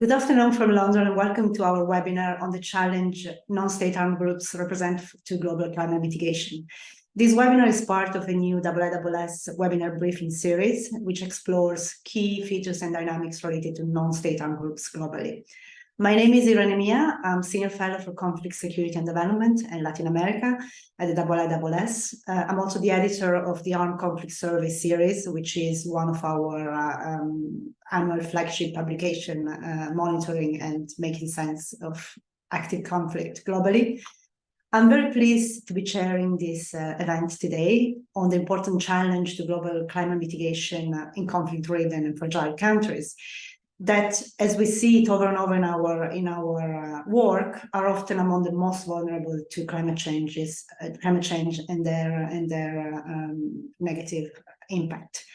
Good afternoon from London and welcome to our webinar on the challenge non-state armed groups represent to global climate mitigation. This webinar is part of a new IISS webinar briefing series, which explores key features and dynamics related to non-state armed groups globally. My name is Irene Mia. I'm Senior Fellow for Conflict, Security and Development in Latin America at the IISS. I'm also the editor of the Armed Conflict Survey series, which is one of our annual flagship publication monitoring and making sense of active conflict globally. I'm very pleased to be chairing this event today on the important challenge to global climate mitigation in conflict-ridden and fragile countries that, as we see it over and over in our work, are often among the most vulnerable to climate change and their negative impact.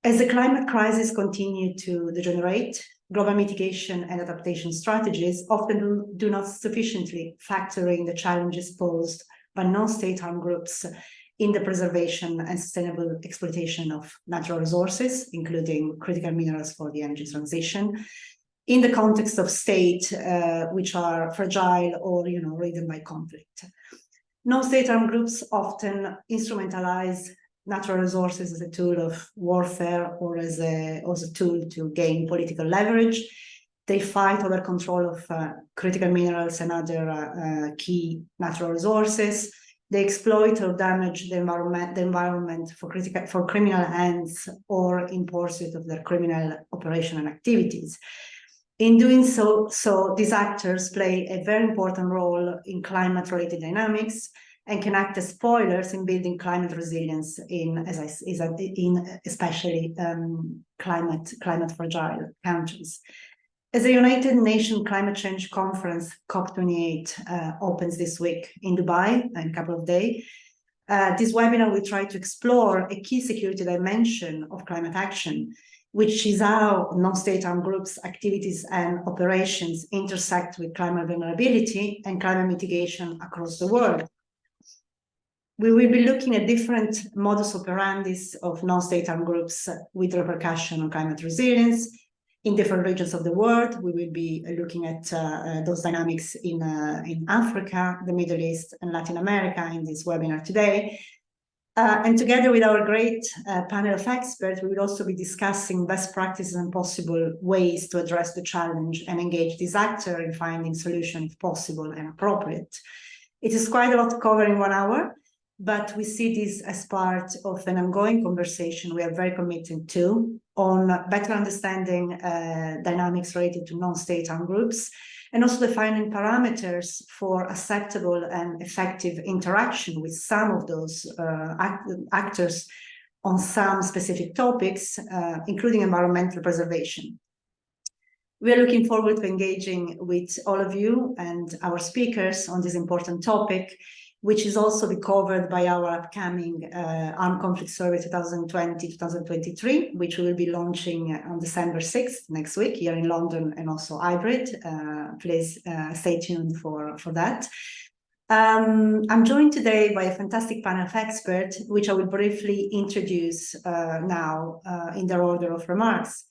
As the climate crisis continue to degenerate, global mitigation and adaptation strategies often do not sufficiently factor in the challenges posed by non-state armed groups in the preservation and sustainable exploitation of natural resources, including critical minerals for the energy transition, in the context of states which are fragile or ridden by conflict. Non-state armed groups often instrumentalize natural resources as a tool of warfare or as a tool to gain political leverage. They fight over control of critical minerals and other key natural resources. They exploit or damage the environment for criminal ends or in pursuit of their criminal operation and activities. In doing so, these actors play a very important role in climate-related dynamics and can act as spoilers in building climate resilience in especially climate fragile countries. As the United Nations Climate Change Conference, COP28, opens this week in Dubai in a couple of days, this webinar will try to explore a key security dimension of climate action, which is how non-state armed groups' activities and operations intersect with climate vulnerability and climate mitigation across the world. We will be looking at different modus operandi of non-state armed groups with repercussion on climate resilience, in different regions of the world. We will be looking at those dynamics in Africa, the Middle East, and Latin America in this webinar today. And together with our great panel of experts, we will also be discussing best practices and possible ways to address the challenge and engage this actor in finding solutions if possible and appropriate. It is quite a lot to cover in 1 hour, but we see this as part of an ongoing conversation we are very committed to on better understanding dynamics related to non-state armed groups, and also defining parameters for acceptable and effective interaction with some of those actors on some specific topics, including environmental preservation. We are looking forward to engaging with all of you and our speakers on this important topic, which is also be covered by our upcoming Armed Conflict Survey 2020-2023, which we will be launching on December 6th, next week, here in London, and also hybrid. Please stay tuned for that. I'm joined today by a fantastic panel of experts, which I will briefly introduce now in their order of remarks.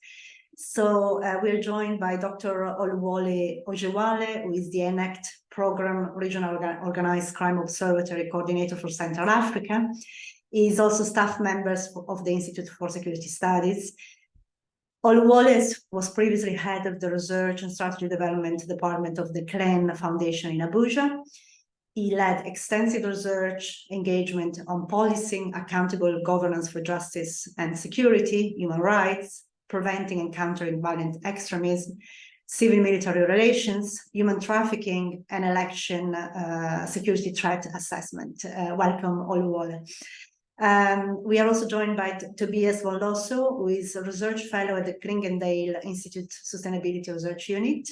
So we're joined by Dr. Oluwole Ojewale, who is the ENACT Program Regional Organized Crime Observatory Coordinator for Central Africa. He is also staff member of the Institute for Security Studies. Oluwole was previously head of the Research and Strategy Development Department of the CLEN Foundation in Abuja. He led extensive research engagement on policing, accountable governance for justice and security, human rights, preventing and countering violent extremism, civil-military relations, human trafficking, and election security threat assessment. Welcome, Oluwole. We are also joined by Tobias von Lossow, who is a research fellow at the Klingendale Institute Sustainability Research Unit.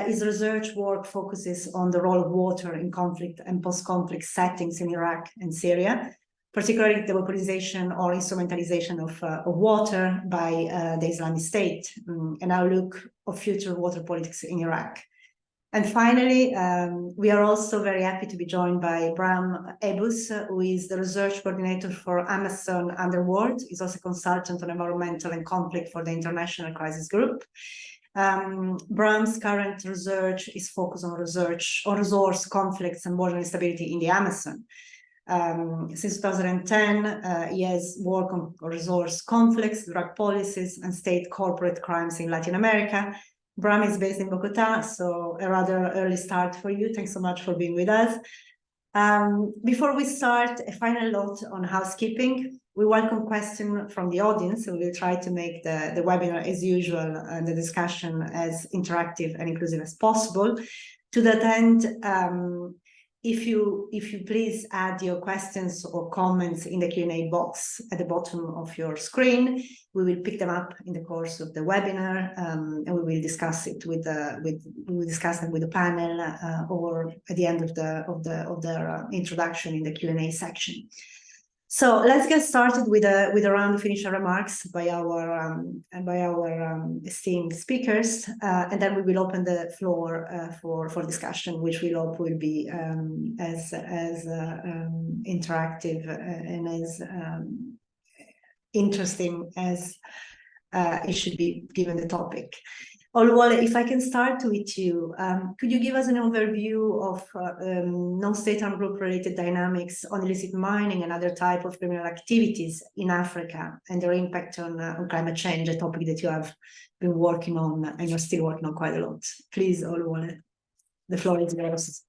His research work focuses on the role of water in conflict and post-conflict settings in Iraq and Syria, particularly the weaponization or instrumentalization of water by the Islamic State, and outlook of future water politics in Iraq. And finally, we are also very happy to be joined by Bram, Ebus, who is the research coordinator for Amazon Underworld. He's also a consultant on environmental and conflict for the International Crisis Group. Bram's current research is focused on resource conflicts and border instability in the Amazon. Since 2010, he has worked on resource conflicts, drug policies, and state corporate crimes in Latin America. Bram is based in Bogota, so a rather early start for you. Thanks so much for being with us. Before we start, a final note on housekeeping. We welcome questions from the audience, and we'll try to make the webinar as usual and the discussion as interactive and inclusive as possible. To that end, if you please add your questions or comments in the Q&A box at the bottom of your screen, we will pick them up in the course of the webinar, and we will discuss it with the panel or at the end of their introduction in the Q&A section. So let's get started with a round of initial remarks by our esteemed speakers, and then we will open the floor for discussion, which we hope will be as interactive and as interesting as it should be given the topic. Oluwole, if I can start with you, could you give us an overview of non-state armed group related dynamics on illicit mining and other type of criminal activities in Africa and their impact on climate change, a topic that you have been working on and you're still working on quite a lot? Please, Oluwole, the floor is yours.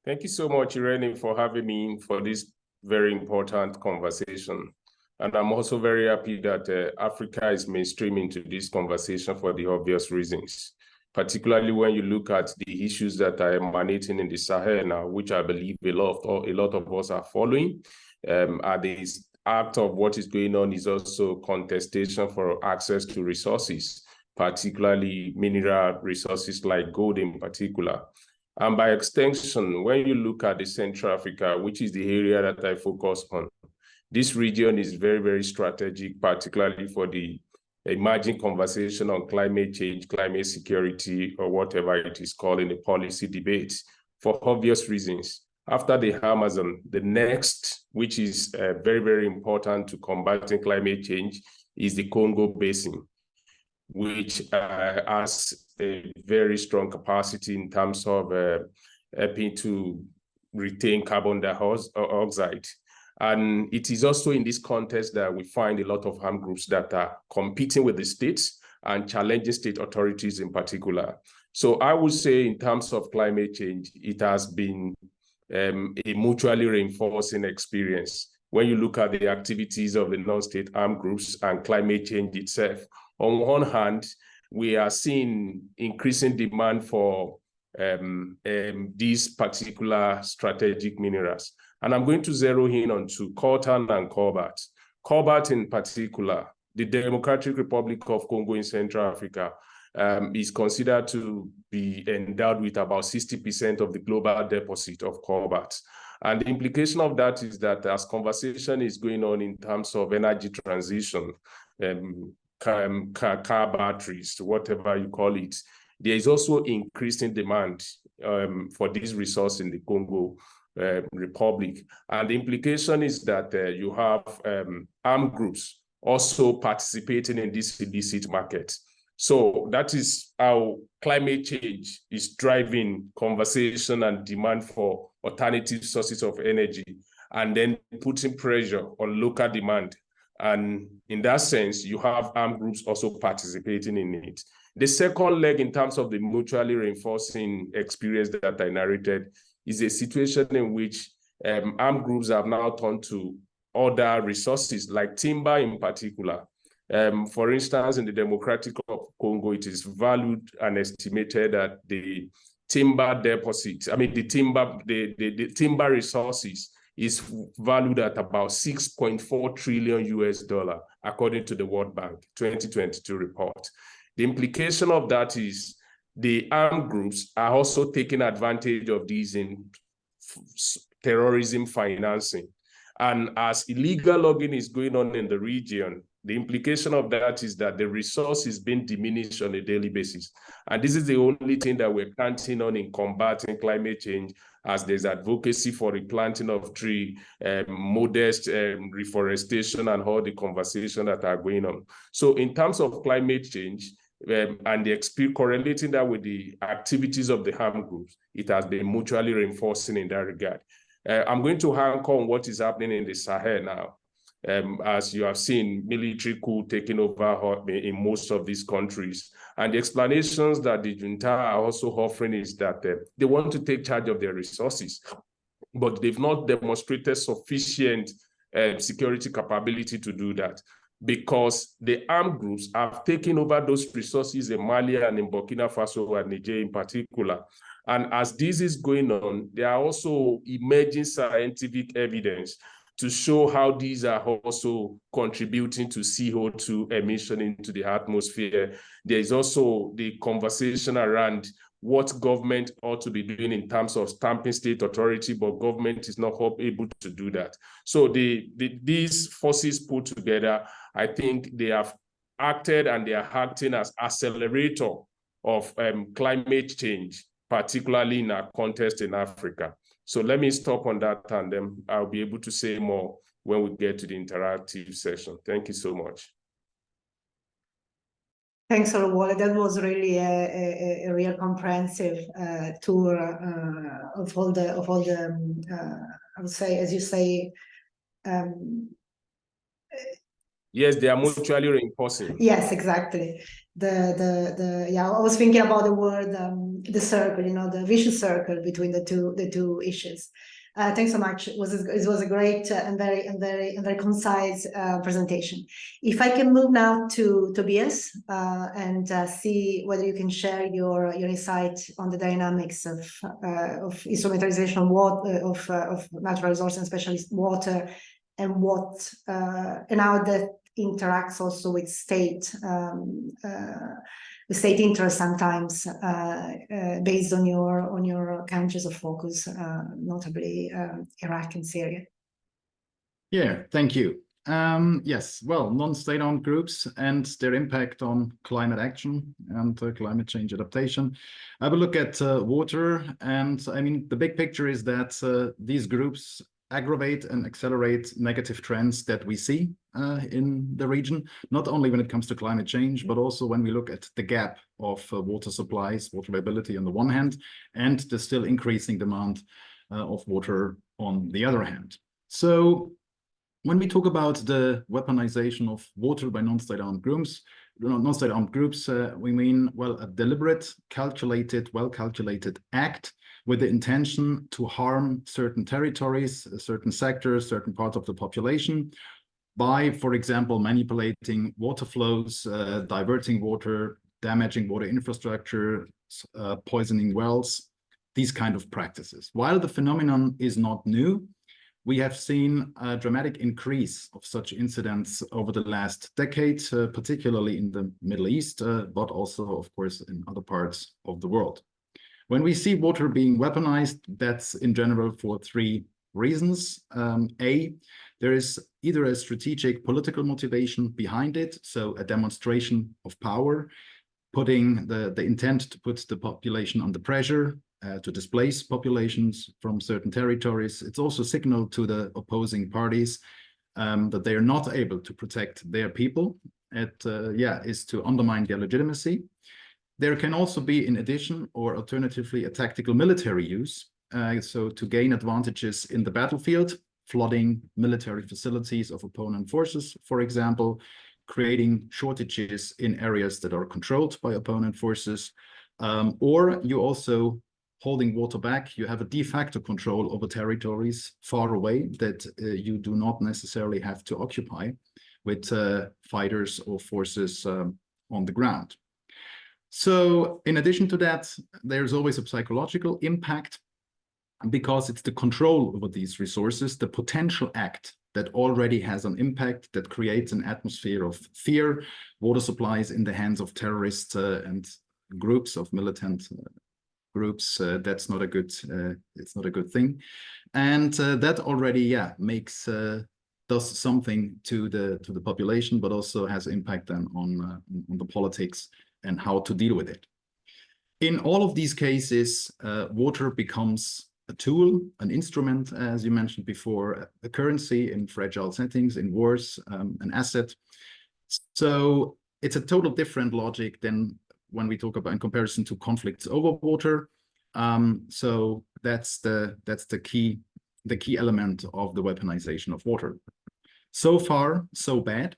Thank you so much, Irene, for having me for this very important conversation. And I'm also very happy that Africa is mainstreaming to this conversation for the obvious reasons, particularly when you look at the issues that are emanating in the Sahel now, which I believe a lot of us are following. At the act of what is going on is also contestation for access to resources, particularly mineral resources like gold in particular. And by extension, when you look at the Central Africa, which is the area that I focus on, this region is very, very strategic, particularly for the emerging conversation on climate change, climate security, or whatever it is called in the policy debates, for obvious reasons. After the Amazon, the next, which is very, very important to combating climate change, is the Congo Basin, which has a very strong capacity in terms of helping to retain carbon dioxide. And it is also in this context that we find a lot of armed groups that are competing with the states and challenging state authorities in particular. So I would say in terms of climate change, it has been a mutually reinforcing experience. When you look at the activities of the non-state armed groups and climate change itself, on one hand, we are seeing increasing demand for these particular strategic minerals. And I'm going to zero in on two, coltan and cobalt. Cobalt in particular, the Democratic Republic of Congo in Central Africa is considered to be endowed with about 60% of the global deposit of cobalt. And the implication of that is that as conversation is going on in terms of energy transition, car batteries, whatever you call it, there is also increasing demand for this resource in the Congo Republic. And the implication is that you have armed groups also participating in this illicit market. So that is how climate change is driving conversation and demand for alternative sources of energy, and then putting pressure on local demand. And in that sense, you have armed groups also participating in it. The second leg in terms of the mutually reinforcing experience that I narrated is a situation in which armed groups have now turned to other resources like timber in particular. For instance, in the Democratic Congo, it is valued and estimated that the timber deposit, the timber resources is valued at about $6.4 trillion according to the World Bank 2022 report. The implication of that is the armed groups are also taking advantage of these in terrorism financing. And as illegal logging is going on in the region, the implication of that is that the resource is being diminished on a daily basis. And this is the only thing that we're counting on in combating climate change, as there's advocacy for replanting of tree, modest reforestation, and all the conversations that are going on. So in terms of climate change, and correlating that with the activities of the armed groups, it has been mutually reinforcing in that regard. I'm going to anchor on what is happening in the Sahel now. As you have seen, military coup taking over in most of these countries. And the explanations that the junta are also offering is that they want to take charge of their resources, but they've not demonstrated sufficient security capability to do that, because the armed groups have taken over those resources in Mali and in Burkina Faso and Niger in particular. And as this is going on, there are also emerging scientific evidence to show how these are also contributing to CO2 emission into the atmosphere. There is also the conversation around what government ought to be doing in terms of stamping state authority, but government is not able to do that. So these forces put together, I think they have acted and they are acting as accelerator of climate change, particularly in our context in Africa. So let me stop on that, and then I'll be able to say more when we get to the interactive session. Thank you so much. Thanks, Oluwole. That was really a real comprehensive tour of all the I would say, as you say. Yes, they are mutually reinforcing. Yes, exactly. Yeah, I was thinking about the word the circle, the vicious circle between the two issues. Thanks so much. It was a great and very concise presentation. If I can move now to Tobias and see whether you can share your insight on the dynamics of instrumentalization of natural resources, especially water, and how that interacts also with state interests sometimes based on your countries of focus, notably Iraq and Syria. Yeah, thank you. Yes, well, non-state-owned groups and their impact on climate action and climate change adaptation. I will look at water, and I mean, the big picture is that these groups aggravate and accelerate negative trends that we see in the region, not only when it comes to climate change, but also when we look at the gap of water supplies, water availability on the one hand, and the still increasing demand of water on the other hand. So when we talk about the weaponization of water by non-state-owned groups, we mean, well, a deliberate, well-calculated act with the intention to harm certain territories, certain sectors, certain parts of the population by, for example, manipulating water flows, diverting water, damaging water infrastructure, poisoning wells, these kind of practices. While the phenomenon is not new, we have seen a dramatic increase of such incidents over the last decade, particularly in the Middle East, but also, of course, in other parts of the world. When we see water being weaponized, that's in general for three reasons. A, there is either a strategic political motivation behind it, so a demonstration of power, putting the intent to put the population under pressure, to displace populations from certain territories. It's also a signal to the opposing parties that they are not able to protect their people. It is to undermine their legitimacy. There can also be, in addition, or alternatively, a tactical military use, so to gain advantages in the battlefield, flooding military facilities of opponent forces, for example, creating shortages in areas that are controlled by opponent forces, or you also holding water back, you have a de facto control over territories far away that you do not necessarily have to occupy with fighters or forces on the ground. So in addition to that, there's always a psychological impact because it's the control over these resources, the potential act that already has an impact that creates an atmosphere of fear, water supplies in the hands of terrorists and groups of militant groups. That's not a good, it's not a good thing. And that already, makes, does something to the population, but also has impact then on the politics and how to deal with it. In all of these cases, water becomes a tool, an instrument, as you mentioned before, a currency in fragile settings, in wars, an asset. So it's a total different logic than when we talk about in comparison to conflicts over water. So that's the key element of the weaponization of water. So far, so bad.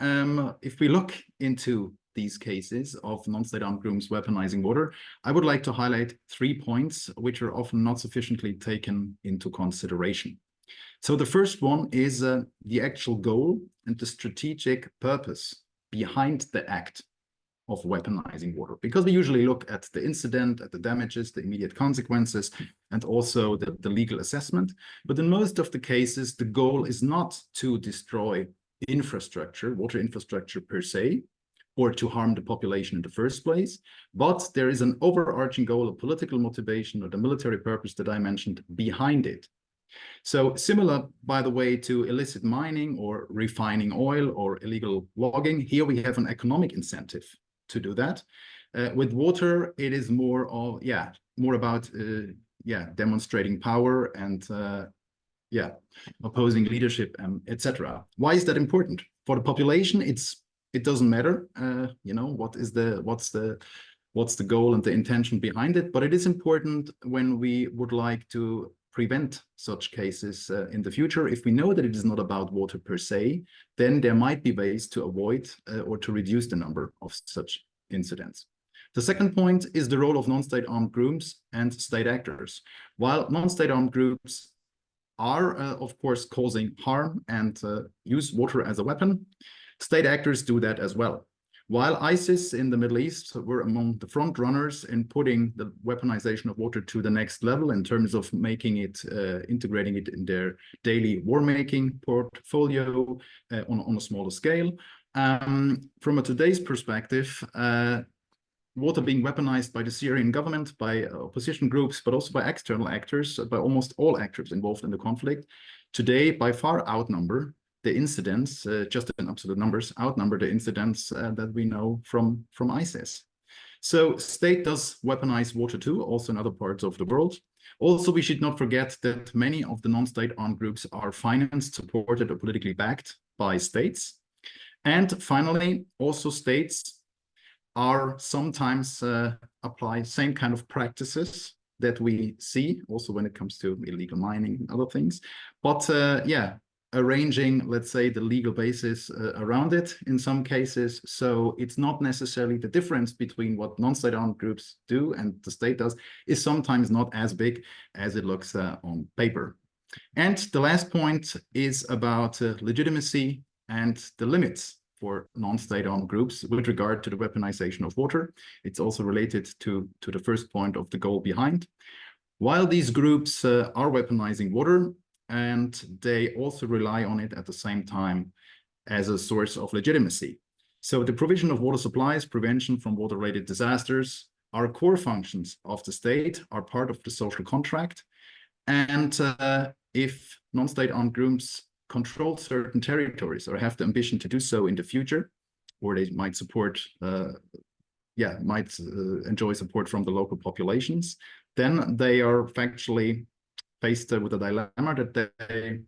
If we look into these cases of non-state armed groups weaponizing water, I would like to highlight 3 points which are often not sufficiently taken into consideration. So the first one is the actual goal and the strategic purpose behind the act of weaponizing water, because we usually look at the incident, at the damages, the immediate consequences, and also the legal assessment. But in most of the cases, the goal is not to destroy infrastructure, water infrastructure per se, or to harm the population in the first place, but there is an overarching goal of political motivation or the military purpose that I mentioned behind it. So similar, by the way, to illicit mining or refining oil or illegal logging, here we have an economic incentive to do that. With water, it is more about demonstrating power and opposing leadership, etc. Why is that important? For the population, it doesn't matter, what's the goal and the intention behind it, but it is important when we would like to prevent such cases in the future. If we know that it is not about water per se, then there might be ways to avoid or to reduce the number of such incidents. The second point is the role of non-state armed groups and state actors. While non-state armed groups are, of course, causing harm and use water as a weapon, state actors do that as well. While ISIS in the Middle East were among the front runners in putting the weaponization of water to the next level in terms of making it, integrating it in their daily war-making portfolio on a smaller scale. From today's perspective, water being weaponized by the Syrian government, by opposition groups, but also by external actors, by almost all actors involved in the conflict, today by far outnumber the incidents, just in absolute numbers, outnumber the incidents that we know from ISIS. So state does weaponize water too, also in other parts of the world. Also, we should not forget that many of the non-state armed groups are financed, supported, or politically backed by states. And finally, also states are sometimes apply same kind of practices that we see also when it comes to illegal mining and other things. But arranging, let's say, the legal basis around it in some cases. So it's not necessarily the difference between what non-state armed groups do and the state does is sometimes not as big as it looks on paper. And the last point is about legitimacy and the limits for non-state armed groups with regard to the weaponization of water. It's also related to the first point of the goal behind. While these groups are weaponizing water, and they also rely on it at the same time as a source of legitimacy. So the provision of water supplies, prevention from water-related disasters are core functions of the state, are part of the social contract. And if non-state armed groups control certain territories or have the ambition to do so in the future, or they might support, enjoy support from the local populations, then they are factually faced with a dilemma that they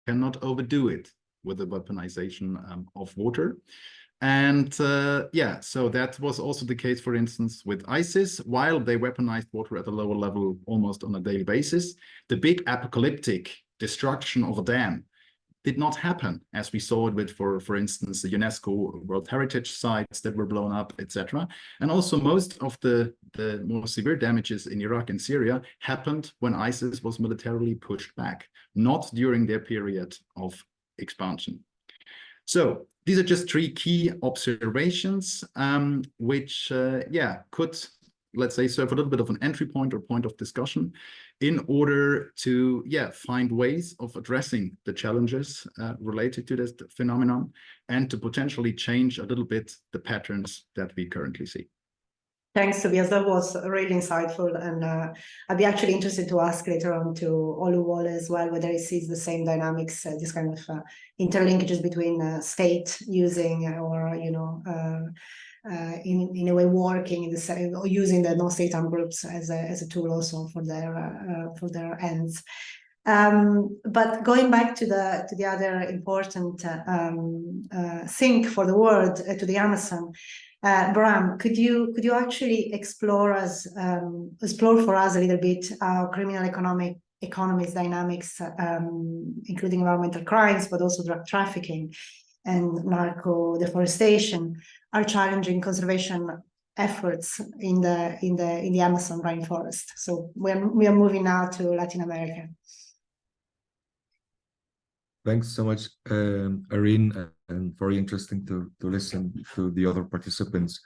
cannot overdo it with the weaponization of water. And so that was also the case, for instance, with ISIS. While they weaponized water at a lower level almost on a daily basis, the big apocalyptic destruction of a dam did not happen, as we saw it with, for instance, the UNESCO World Heritage sites that were blown up, etc. And also most of the more severe damages in Iraq and Syria happened when ISIS was militarily pushed back, not during their period of expansion. So these are just 3 key observations, which could, let's say, serve a little bit of an entry point or point of discussion in order to find ways of addressing the challenges related to this phenomenon and to potentially change a little bit the patterns that we currently see. Thanks, Tobias. That was really insightful. And I'd be actually interested to ask later on to Oluwole as well, whether he sees the same dynamics, this kind of interlinkages between state using or, in a way working in the same, or using the non-state armed groups as a tool also for their ends. But going back to the other important thing for the world, to the Amazon, Bram, could you actually explore for us a little bit how criminal economies dynamics, including environmental crimes, but also drug trafficking and narco deforestation, are challenging conservation efforts in the Amazon rainforest? So we are moving now to Latin America. Thanks so much, Irene, and very interesting to listen to the other participants.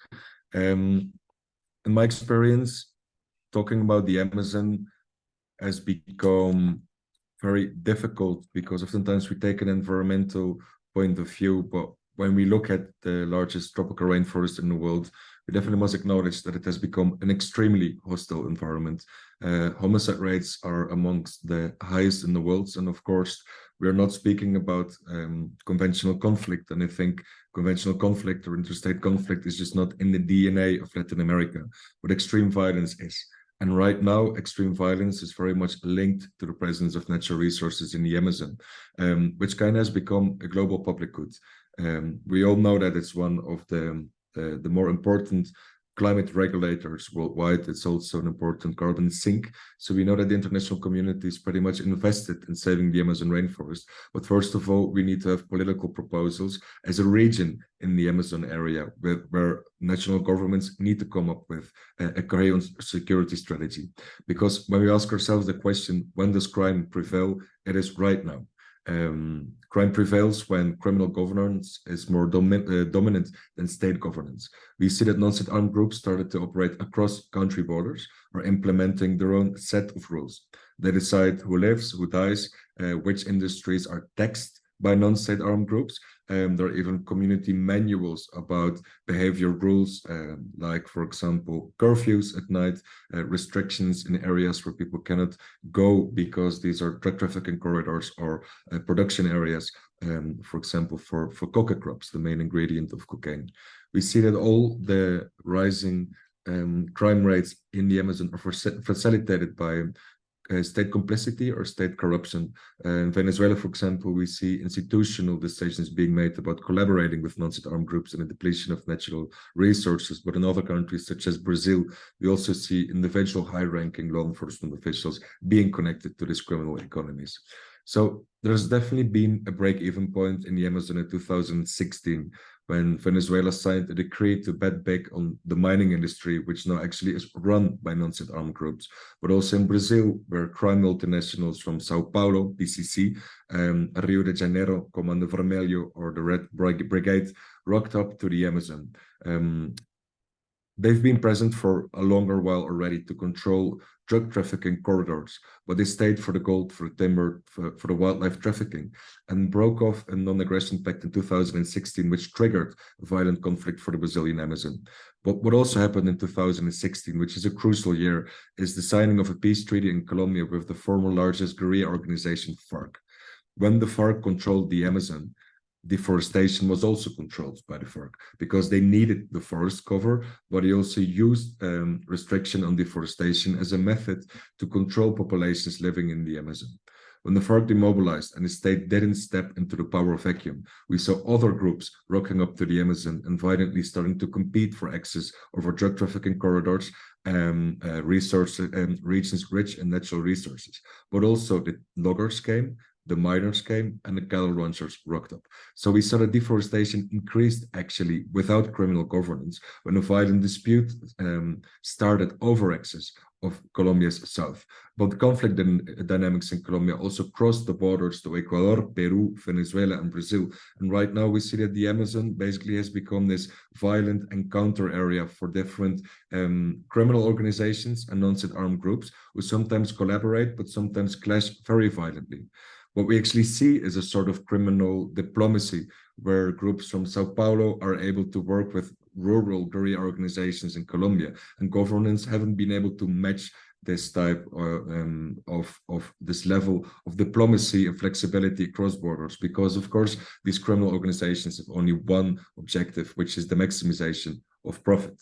In my experience, talking about the Amazon has become very difficult because oftentimes we take an environmental point of view, but when we look at the largest tropical rainforest in the world, we definitely must acknowledge that it has become an extremely hostile environment. Homicide rates are amongst the highest in the world, and of course, we are not speaking about conventional conflict, and I think conventional conflict or interstate conflict is just not in the DNA of Latin America, but extreme violence is. And right now, extreme violence is very much linked to the presence of natural resources in the Amazon, which kind of has become a global public good. We all know that it's one of the more important climate regulators worldwide. It's also an important carbon sink. So we know that the international community is pretty much invested in saving the Amazon rainforest. But first of all, we need to have political proposals as a region in the Amazon area where national governments need to come up with a coherent security strategy. Because when we ask ourselves the question, when does crime prevail? It is right now. Crime prevails when criminal governance is more dominant than state governance. We see that non-state armed groups started to operate across country borders or implementing their own set of rules. They decide who lives, who dies, which industries are taxed by non-state armed groups. There are even community manuals about behavior rules, like, for example, curfews at night, restrictions in areas where people cannot go because these are drug trafficking corridors or production areas, for example, for coca crops, the main ingredient of cocaine. We see that all the rising crime rates in the Amazon are facilitated by state complicity or state corruption. In Venezuela, for example, we see institutional decisions being made about collaborating with non-state armed groups in the depletion of natural resources. But in other countries, such as Brazil, we also see individual high-ranking law enforcement officials being connected to these criminal economies. So there's definitely been a break-even point in the Amazon in 2016, when Venezuela signed a decree to bet big on the mining industry, which now actually is run by non-state armed groups. But also in Brazil, where crime multinationals from Sao Paulo, PCC, Rio de Janeiro, Comando Vermelho, or the Red Brigade rocked up to the Amazon. They've been present for a longer while already to control drug trafficking corridors, but they stayed for the gold, for the timber, for the wildlife trafficking, and broke off a non-aggression pact in 2016, which triggered a violent conflict for the Brazilian Amazon. But what also happened in 2016, which is a crucial year, is the signing of a peace treaty in Colombia with the former largest guerrilla organization, FARC. When the FARC controlled the Amazon, deforestation was also controlled by the FARC because they needed the forest cover, but they also used restriction on deforestation as a method to control populations living in the Amazon. When the FARC demobilized and the state didn't step into the power vacuum, we saw other groups rocking up to the Amazon and violently starting to compete for access over drug trafficking corridors, regions rich in natural resources. But also the loggers came, the miners came, and the cattle ranchers rocked up. So we saw that deforestation increased actually without criminal governance when a violent dispute started over access of Colombia's south. But the conflict dynamics in Colombia also crossed the borders to Ecuador, Peru, Venezuela, and Brazil. And right now we see that the Amazon basically has become this violent encounter area for different criminal organizations and non-state armed groups who sometimes collaborate, but sometimes clash very violently. What we actually see is a sort of criminal diplomacy where groups from Sao Paulo are able to work with rural guerrilla organizations in Colombia, and governments haven't been able to match this type of this level of diplomacy and flexibility across borders, because of course these criminal organizations have only one objective, which is the maximization of profit.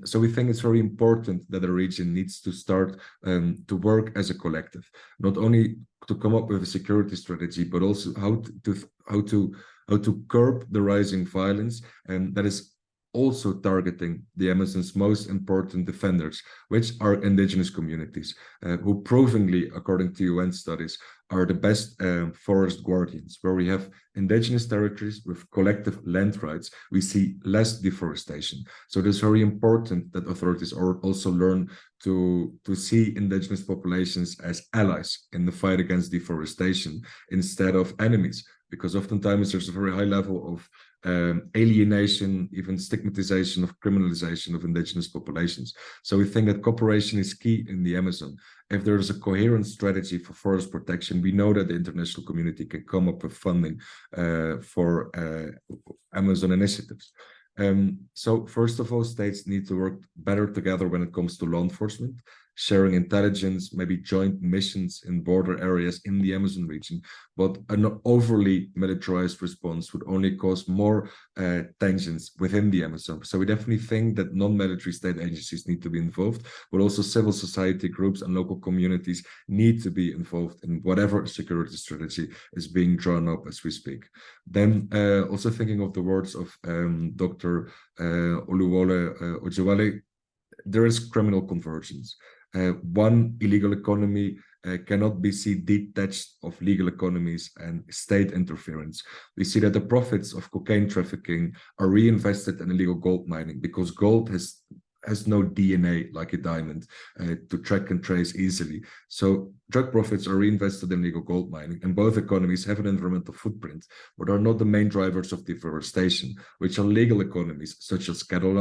So we think it's very important that the region needs to start to work as a collective, not only to come up with a security strategy, but also how to curb the rising violence, and that is also targeting the Amazon's most important defenders, which are indigenous communities, who provingly, according to UN studies, are the best forest guardians. Where we have indigenous territories with collective land rights, we see less deforestation. So it is very important that authorities also learn to see indigenous populations as allies in the fight against deforestation instead of enemies, because oftentimes there's a very high level of alienation, even stigmatization of criminalization of indigenous populations. So we think that cooperation is key in the Amazon. If there is a coherent strategy for forest protection, we know that the international community can come up with funding for Amazon initiatives. So first of all, states need to work better together when it comes to law enforcement, sharing intelligence, maybe joint missions in border areas in the Amazon region. But an overly militarized response would only cause more tensions within the Amazon. So we definitely think that non-military state agencies need to be involved, but also civil society groups and local communities need to be involved in whatever security strategy is being drawn up as we speak. Then also thinking of the words of Dr. Oluwole Ojewale, there is criminal convergence. One illegal economy cannot be seen detached of legal economies and state interference. We see that the profits of cocaine trafficking are reinvested in illegal gold mining, because gold has no DNA like a diamond to track and trace easily. So drug profits are reinvested in illegal gold mining, and both economies have an environmental footprint, but are not the main drivers of deforestation, which are legal economies such as cattle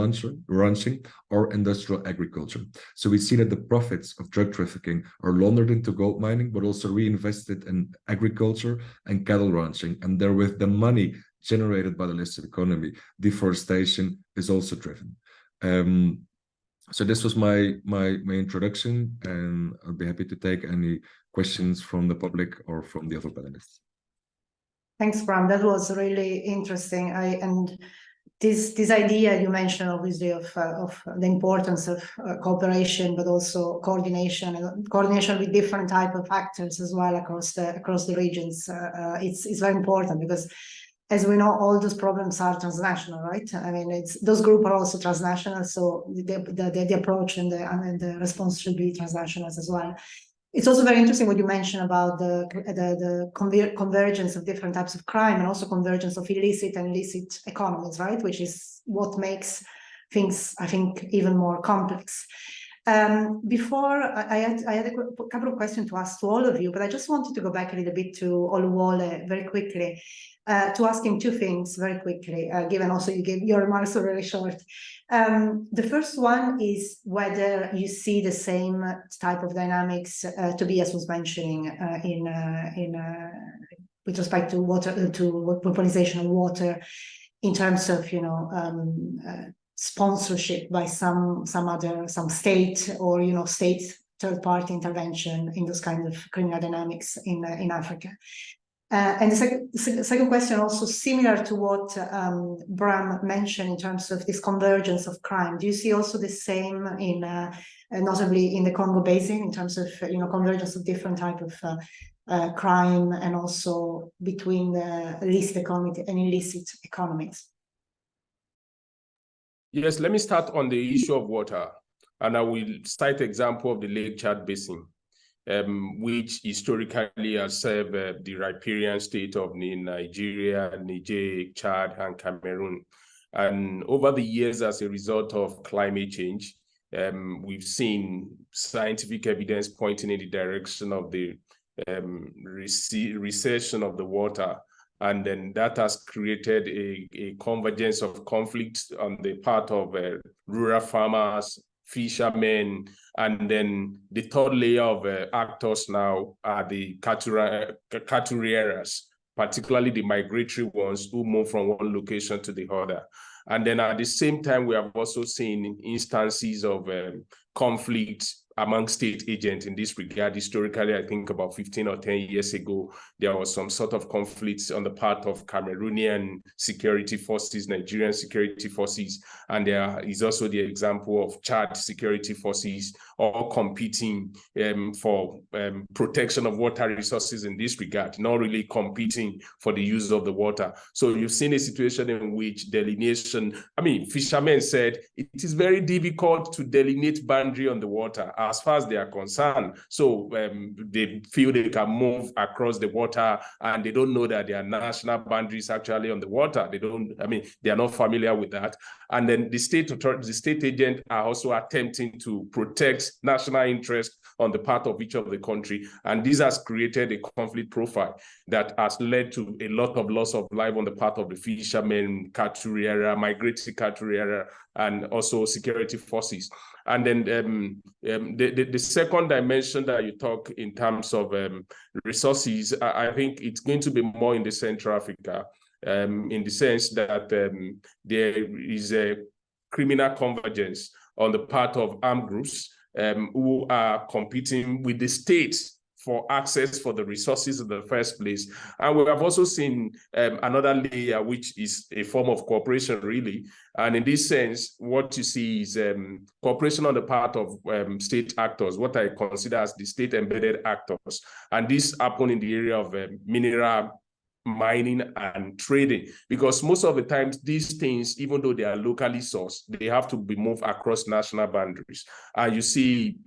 ranching or industrial agriculture. So we see that the profits of drug trafficking are laundered into gold mining, but also reinvested in agriculture and cattle ranching, and therewith the money generated by the illicit economy, deforestation is also driven. So this was my introduction, and I'll be happy to take any questions from the public or from the other panelists. Thanks, Bram. That was really interesting. And this idea you mentioned, obviously, of the importance of cooperation, but also coordination with different type of actors as well across the regions. It's very important, because, as we know, all those problems are transnational, right? I mean, those groups are also transnational, so the approach and the response should be transnational as well. It's also very interesting what you mentioned about the convergence of different types of crime, and also convergence of illicit and licit economies, right? Which is what makes things, I think, even more complex. Before, I had a couple of questions to ask to all of you, but I just wanted to go back a little bit to Oluwole very quickly, to ask him two things very quickly, given also you gave your remarks are very short. The first one is whether you see the same type of dynamics Tobias was mentioning with respect to water, to weaponization of water, in terms of, you know, sponsorship by some state, or, you know, state third-party intervention in those kind of criminal dynamics in Africa. And the second question, also similar to what Bram mentioned in terms of this convergence of crime. Do you see also the same in, notably in the Congo Basin, in terms of, you know, convergence of different type of crime, and also between the illicit economy and illicit economies? Yes, let me start on the issue of water, and I will cite example of the Lake Chad Basin, which historically has served the riparian state of Nigeria, Niger, Chad, and Cameroon. And over the years, as a result of climate change, we've seen scientific evidence pointing in the direction of the recession of the water. And then that has created a convergence of conflicts on the part of rural farmers, fishermen, and then the third layer of actors now are the cattle rearers, particularly the migratory ones who move from one location to the other. And then at the same time, we have also seen instances of conflict among state agents in this regard. Historically, I think about 15 or 10 years ago, there was some sort of conflicts on the part of Cameroonian security forces, Nigerian security forces, and there is also the example of Chad security forces all competing for protection of water resources in this regard, not really competing for the use of the water. So you've seen a situation in which delineation, I mean, fishermen said it is very difficult to delineate boundary on the water as far as they are concerned. So they feel they can move across the water and they don't know that their national boundaries actually on the water. They don't, I mean, they are not familiar with that. And then the state agents are also attempting to protect national interest on the part of each of the country. And this has created a conflict profile that has led to a lot of loss of life on the part of the fishermen, migratory cattle, and also security forces. And then the second dimension that you talk in terms of resources, I think it's going to be more in the Central Africa, in the sense that there is a criminal convergence on the part of armed groups who are competing with the state for access for the resources in the first place. And we have also seen another layer, which is a form of cooperation, really. And in this sense, what you see is cooperation on the part of state actors, what I consider as the state-embedded actors. And this happened in the area of mineral mining and trading, because most of the times these things, even though they are locally sourced, they have to be moved across national boundaries. And you see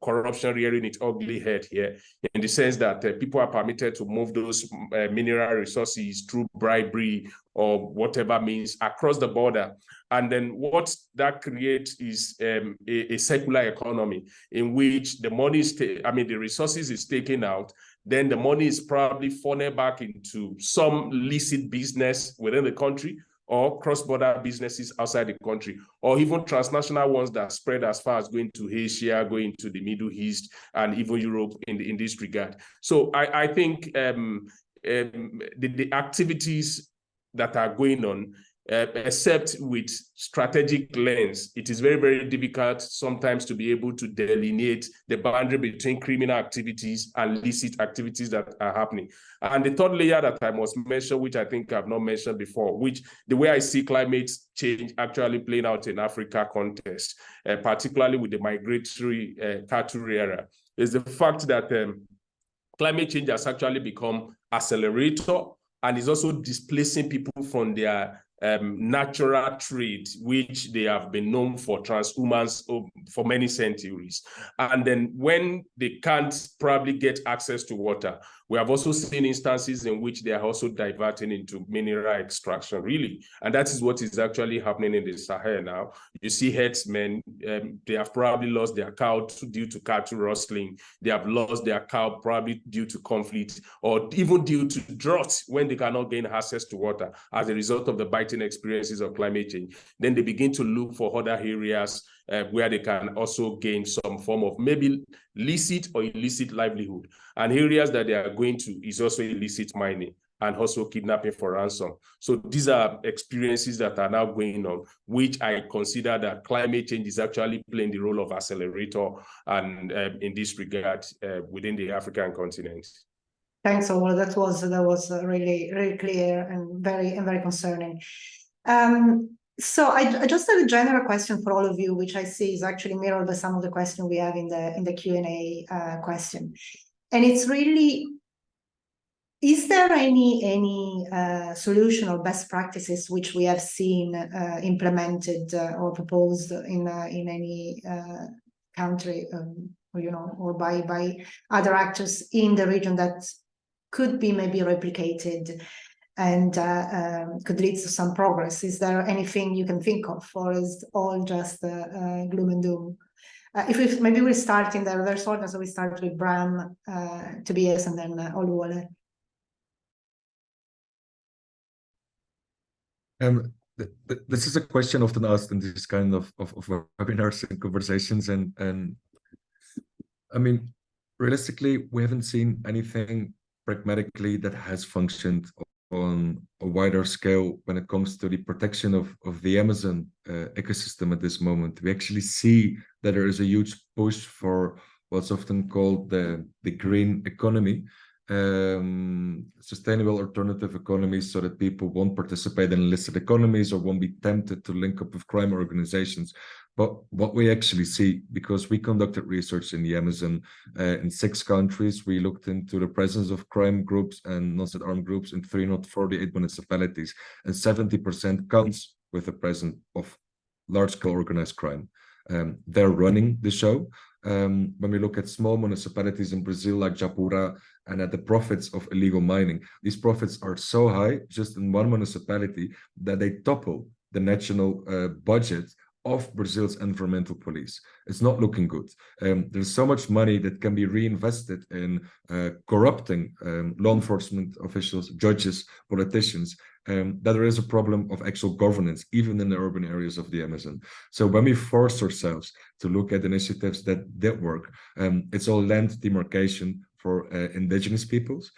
corruption rearing its ugly head here, in the sense that people are permitted to move those mineral resources through bribery or whatever means across the border. And then what that creates is a circular economy in which the money is, the resources is taken out, then the money is probably funneled back into some licit business within the country, or cross-border businesses outside the country, or even transnational ones that spread as far as going to Asia, going to the Middle East, and even Europe in this regard. So I think the activities that are going on, except with strategic lens, it is very, very difficult sometimes to be able to delineate the boundary between criminal activities and licit activities that are happening. And the third layer that I must mention, which I think I've not mentioned before, which the way I see climate change actually playing out in Africa context, particularly with the migratory cattle area, is the fact that climate change has actually become accelerator and is also displacing people from their natural trade, which they have been known for transhumans for many centuries. And then when they can't probably get access to water, we have also seen instances in which they are also diverting into mineral extraction, really. And that is what is actually happening in the Sahel now. You see herdsmen, they have probably lost their cow due to cattle rustling. They have lost their cow probably due to conflict, or even due to drought when they cannot gain access to water as a result of the biting experiences of climate change. Then they begin to look for other areas where they can also gain some form of maybe licit or illicit livelihood. And areas that they are going to is also illicit mining and also kidnapping for ransom. So these are experiences that are now going on, which I consider that climate change is actually playing the role of accelerator and in this regard within the African continent. Thanks, Oluwole. That was really, really clear and very concerning. So I just have a general question for all of you, which I see is actually mirrored by some of the questions we have in the Q&A question. And it's really, is there any solution or best practices which we have seen implemented or proposed in any country, or by other actors in the region that could be maybe replicated and could lead to some progress? Is there anything you can think of, or is all just gloom and doom? Maybe we start in the reverse order, so we start with Bram, Tobias, and then Oluwole. This is a question often asked in this kind of webinars and conversations, and I mean, realistically, we haven't seen anything pragmatically that has functioned on a wider scale when it comes to the protection of the Amazon ecosystem at this moment. We actually see that there is a huge push for what's often called the green economy, sustainable alternative economies, so that people won't participate in illicit economies or won't be tempted to link up with crime organizations. But what we actually see, because we conducted research in the Amazon in 6 countries, we looked into the presence of crime groups and non-state armed groups in 348 municipalities, and 70% comes with the presence of large-scale organized crime. They're running the show. When we look at small municipalities in Brazil like Japura, and at the profits of illegal mining, these profits are so high just in one municipality that they topple the national budget of Brazil's environmental police. It's not looking good. There's so much money that can be reinvested in corrupting law enforcement officials, judges, politicians, that there is a problem of actual governance, even in the urban areas of the Amazon. So when we force ourselves to look at initiatives that did work, it's all land demarcation for indigenous peoples,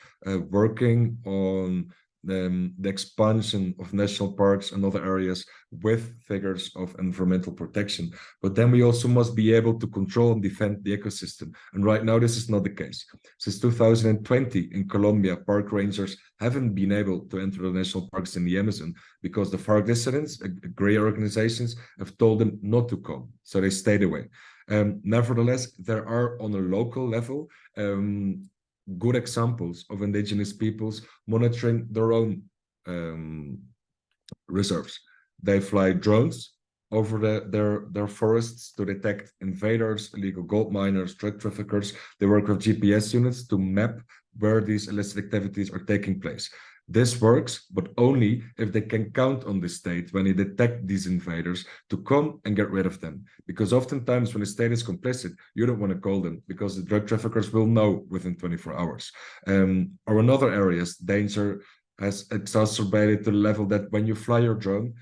working on the expansion of national parks and other areas with figures of environmental protection. But then we also must be able to control and defend the ecosystem. And right now, this is not the case. Since 2020 in Colombia, park rangers haven't been able to enter the national parks in the Amazon because the FARC dissidents, gray organizations, have told them not to come. So they stayed away. Nevertheless, there are on a local level good examples of indigenous peoples monitoring their own reserves. They fly drones over their forests to detect invaders, illegal gold miners, drug traffickers. They work with GPS units to map where these illicit activities are taking place. This works, but only if they can count on the state when they detect these invaders to come and get rid of them. Because oftentimes when the state is complicit, you don't want to call them because the drug traffickers will know within 24 hours. Or in other areas, danger has exacerbated to the level that when you fly your drone,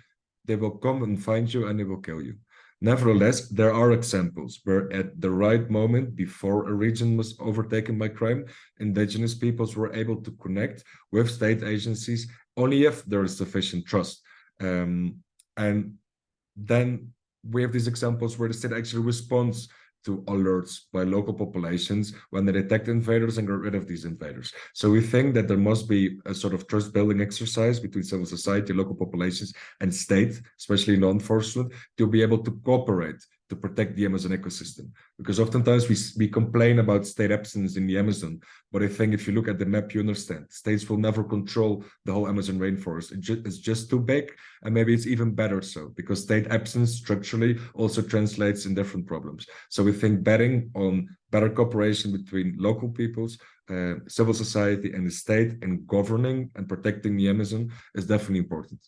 they will come and find you and they will kill you. Nevertheless, there are examples where at the right moment, before a region was overtaken by crime, indigenous peoples were able to connect with state agencies only if there is sufficient trust. And then we have these examples where the state actually responds to alerts by local populations when they detect invaders and get rid of these invaders. So we think that there must be a sort of trust-building exercise between civil society, local populations, and state, especially law enforcement, to be able to cooperate to protect the Amazon ecosystem. Because oftentimes we complain about state absence in the Amazon, but I think if you look at the map, you understand states will never control the whole Amazon rainforest. It's just too big, and maybe it's even better so, because state absence structurally also translates in different problems. So we think betting on better cooperation between local peoples, civil society, and the state in governing and protecting the Amazon is definitely important.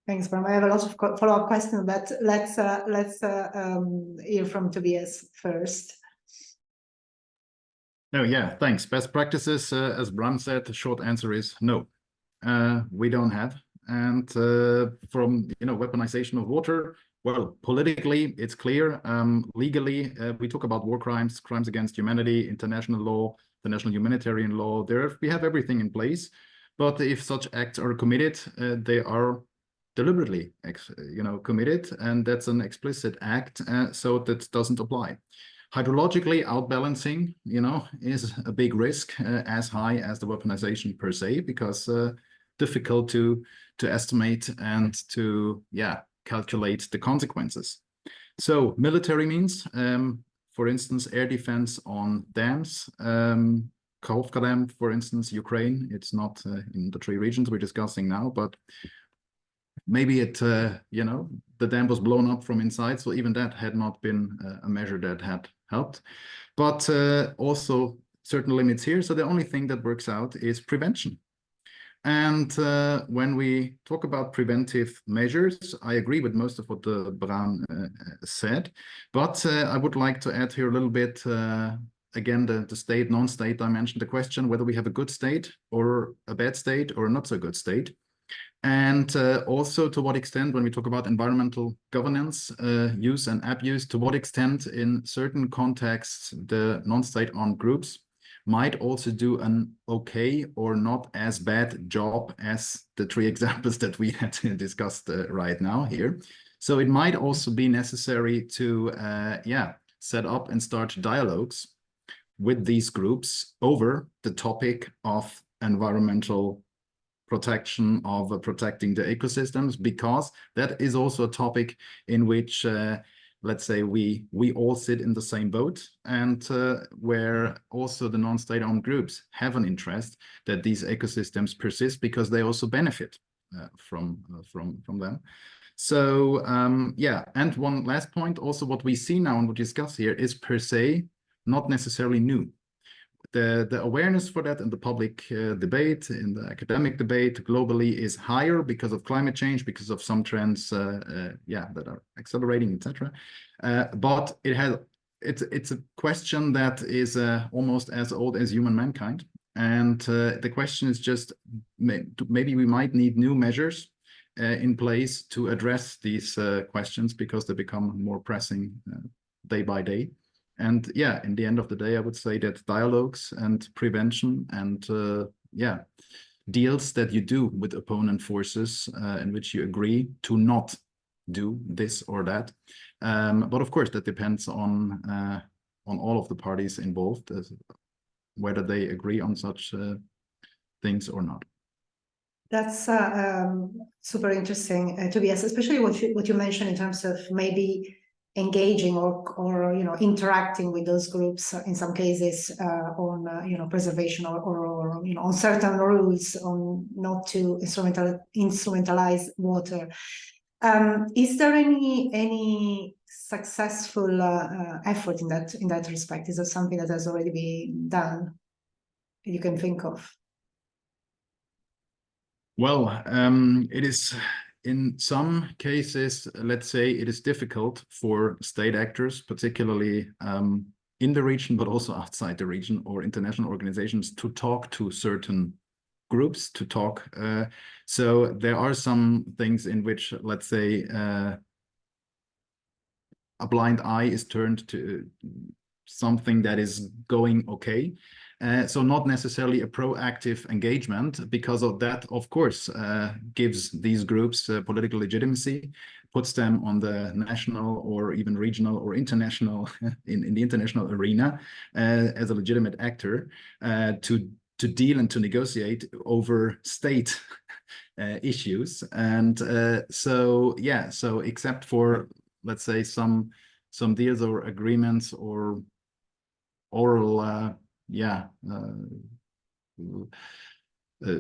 Thanks, Bram. I have a lot of follow-up questions, but let's hear from Tobias first. No, yeah, thanks. Best practices, as Bram said, the short answer is no. We don't have. And from weaponization of water, well, politically it's clear. Legally, we talk about war crimes, crimes against humanity, international law, international humanitarian law. There we have everything in place. But if such acts are committed, they are deliberately committed, and that's an explicit act, so that doesn't apply. Hydrologically, outbalancing is a big risk, as high as the weaponization per se, because difficult to estimate and to calculate the consequences. So military means, for instance, air defense on dams, Kharkovka Dam, for instance, Ukraine. It's not in the 3 regions we're discussing now, but maybe it, the dam was blown up from inside, so even that had not been a measure that had helped. But also certain limits here. So the only thing that works out is prevention. And when we talk about preventive measures, I agree with most of what Bram said, but I would like to add here a little bit, again, the state, non-state dimension, the question whether we have a good state or a bad state or a not so good state. And also to what extent, when we talk about environmental governance, use and abuse, to what extent in certain contexts the non-state armed groups might also do an okay or not as bad job as the 3 examples that we had discussed right now here. So it might also be necessary to set up and start dialogues with these groups over the topic of environmental protection, of protecting the ecosystems, because that is also a topic in which let's say we all sit in the same boat, and where also the non-state-owned groups have an interest that these ecosystems persist, because they also benefit from them. So and one last point, also what we see now and we discuss here is per se not necessarily new. The awareness for that in the public debate, in the academic debate globally, is higher because of climate change, because of some trends that are accelerating, etc. But it's a question that is almost as old as human mankind. And the question is just, maybe we might need new measures in place to address these questions, because they become more pressing day by day. And yeah, in the end of the day, I would say that dialogues and prevention and deals that you do with opponent forces in which you agree to not do this or that. But of course, that depends on all of the parties involved, whether they agree on such things or not. That's super interesting, Tobias, especially what you mentioned in terms of maybe engaging or interacting with those groups in some cases on preservation or on certain rules on not to instrumentalize water. Is there any successful effort in that respect? Is there something that has already been done that you can think of? Well, it is. In some cases, let's say, it is difficult for state actors, particularly in the region, but also outside the region, or international organizations, to talk to certain groups, to talk. So there are some things in which, let's say, a blind eye is turned to something that is going okay. So not necessarily a proactive engagement, because of that, of course, gives these groups political legitimacy, puts them on the national or even regional or international, in the international arena, as a legitimate actor to deal and to negotiate over state issues. And so except for, let's say, some deals or agreements or oral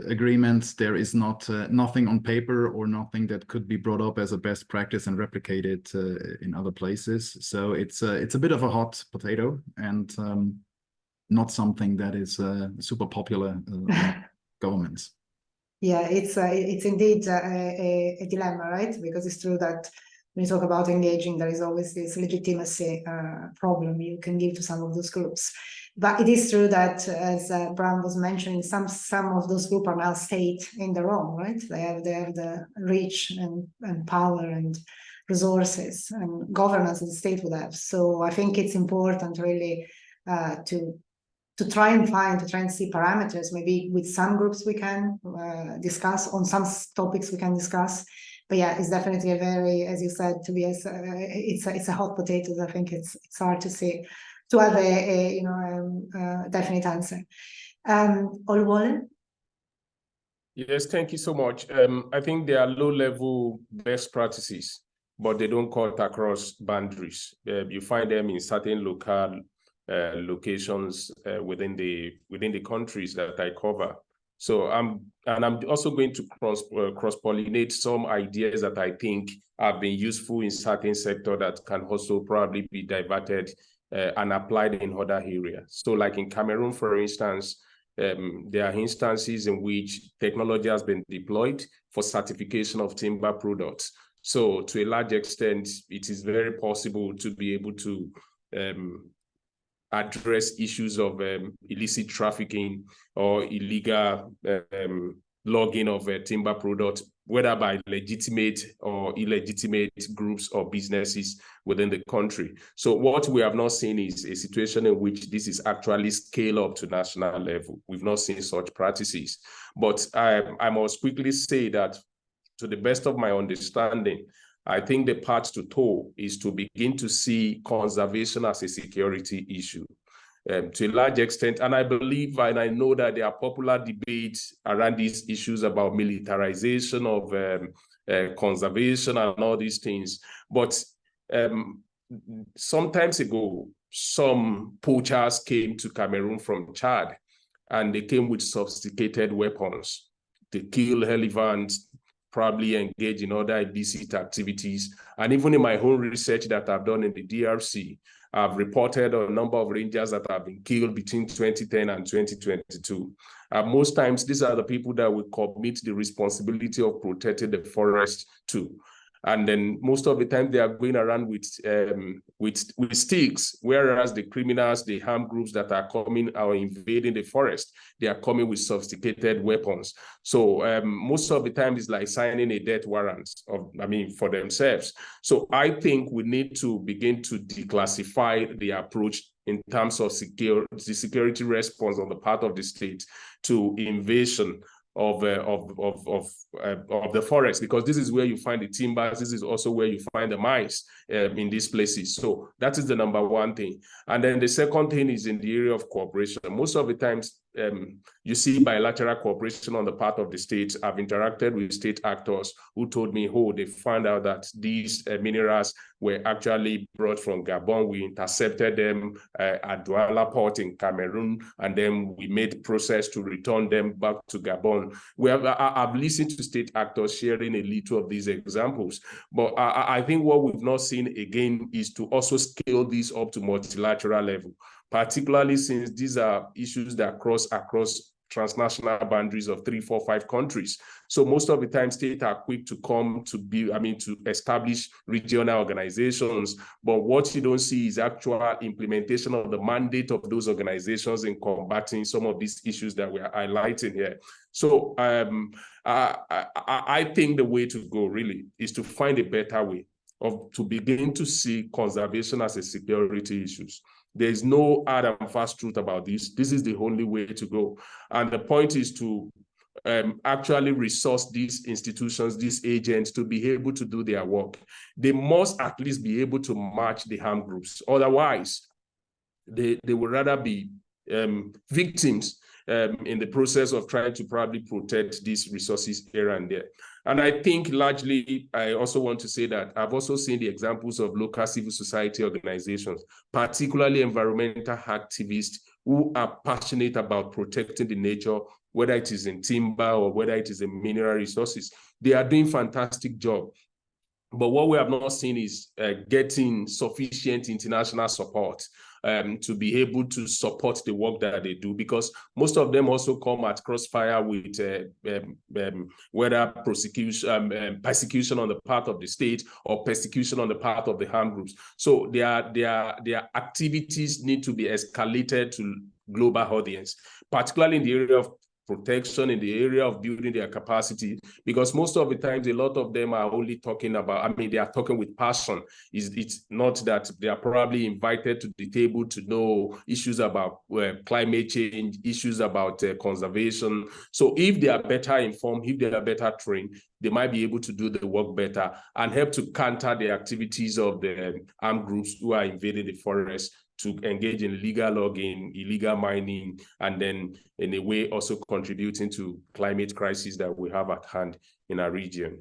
agreements, there is nothing on paper or nothing that could be brought up as a best practice and replicated in other places. So it's a bit of a hot potato, and not something that is super popular among governments. Yeah, it's indeed a dilemma, right? Because it's true that when you talk about engaging, there is always this legitimacy problem you can give to some of those groups. But it is true that, as Bram was mentioning, some of those groups are now state in their own, right? They have the reach and power and resources and governance that the state would have. So I think it's important really to try and see parameters. Maybe with some groups we can discuss, on some topics we can discuss. But yeah, it's definitely a very, as you said, Tobias, it's a hot potato. I think it's hard to see, to have a definite answer. Oluwole? Yes, thank you so much. I think there are low-level best practices, but they don't cut across boundaries. You find them in certain local locations within the countries that I cover. So I'm also going to cross-pollinate some ideas that I think have been useful in certain sectors that can also probably be diverted and applied in other areas. So like in Cameroon, for instance, there are instances in which technology has been deployed for certification of timber products. So to a large extent, it is very possible to be able to address issues of illicit trafficking or illegal logging of timber products, whether by legitimate or illegitimate groups or businesses within the country. So what we have not seen is a situation in which this is actually scaled up to national level. We've not seen such practices. But I must quickly say that, to the best of my understanding, I think the path to toe is to begin to see conservation as a security issue. To a large extent, and I believe and I know that there are popular debates around these issues about militarization of conservation and all these things. But some time ago, some poachers came to Cameroon from Chad, and they came with sophisticated weapons. They kill elephants, probably engage in other illicit activities. And even in my own research that I've done in the DRC, I've reported on a number of rangers that have been killed between 2010 and 2022. Most times, these are the people that will commit the responsibility of protecting the forest too. And then most of the time they are going around with sticks, whereas the criminals, the harm groups that are coming or invading the forest, they are coming with sophisticated weapons. So most of the time it's like signing a death warrant for themselves. So I think we need to begin to declassify the approach in terms of the security response on the part of the state to invasion of the forest, because this is where you find the timbers. This is also where you find the mines in these places. So that is the number one thing. And then the second thing is in the area of cooperation. Most of the times you see bilateral cooperation on the part of the states. I've interacted with state actors who told me, oh, they found out that these minerals were actually brought from Gabon. We intercepted them at Douala Port in Cameroon, and then we made process to return them back to Gabon. I've listened to state actors sharing a little of these examples, but I think what we've not seen again is to also scale this up to multilateral level, particularly since these are issues that cross across transnational boundaries of 3, 4, 5 countries. So most of the time, states are quick to come to establish regional organizations. But what you don't see is actual implementation of the mandate of those organizations in combating some of these issues that we are highlighting here. So I think the way to go really is to find a better way to begin to see conservation as a security issue. There is no hard and fast truth about this. This is the only way to go. And the point is to actually resource these institutions, these agents, to be able to do their work. They must at least be able to match the harm groups. Otherwise, they would rather be victims in the process of trying to probably protect these resources here and there. And I think largely, I also want to say that I've also seen the examples of local civil society organizations, particularly environmental activists who are passionate about protecting the nature, whether it is in timber or whether it is in mineral resources. They are doing a fantastic job. But what we have not seen is getting sufficient international support to be able to support the work that they do, because most of them also come at crossfire with whether persecution on the part of the state or persecution on the part of the harm groups. So their activities need to be escalated to global audience, particularly in the area of protection, in the area of building their capacity, because most of the times, a lot of them are only talking about, they are talking with passion. It's not that they are probably invited to the table to know issues about climate change, issues about conservation. So if they are better informed, if they are better trained, they might be able to do the work better and help to counter the activities of the armed groups who are invading the forest, to engage in illegal logging, illegal mining, and then in a way also contributing to climate crisis that we have at hand in our region.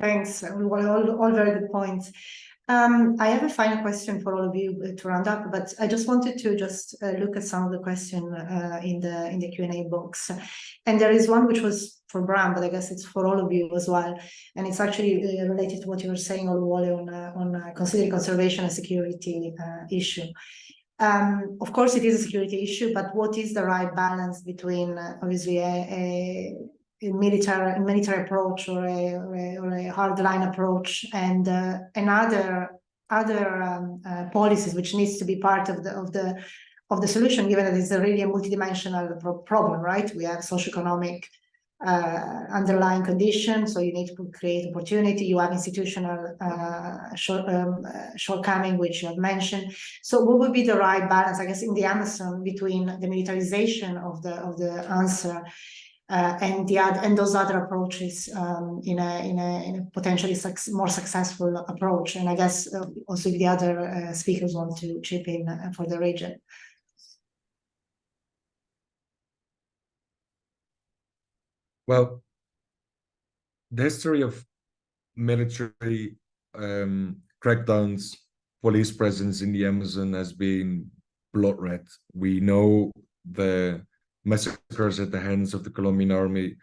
Thanks. All very good points. I have a final question for all of you to round up, but I just wanted to look at some of the questions in the Q&A box. And there is one which was for Bram, but I guess it's for all of you as well. And it's actually related to what you were saying, Oluwole, on considering conservation a security issue. Of course, it is a security issue, but what is the right balance between obviously a military approach or a hardline approach and other policies which needs to be part of of the solution, given that it's a really a multidimensional problem, right? We have socioeconomic underlying conditions, so you need to create opportunity. You have institutional shortcoming, which you have mentioned. So what would be the right balance, I guess, in the Amazon between the militarization of the answer and those other approaches in a potentially more successful approach? And I guess also if the other speakers want to chip in for the region. Well, the history of military crackdowns, police presence in the Amazon has been blood red. We know the massacres at the hands of the Colombian army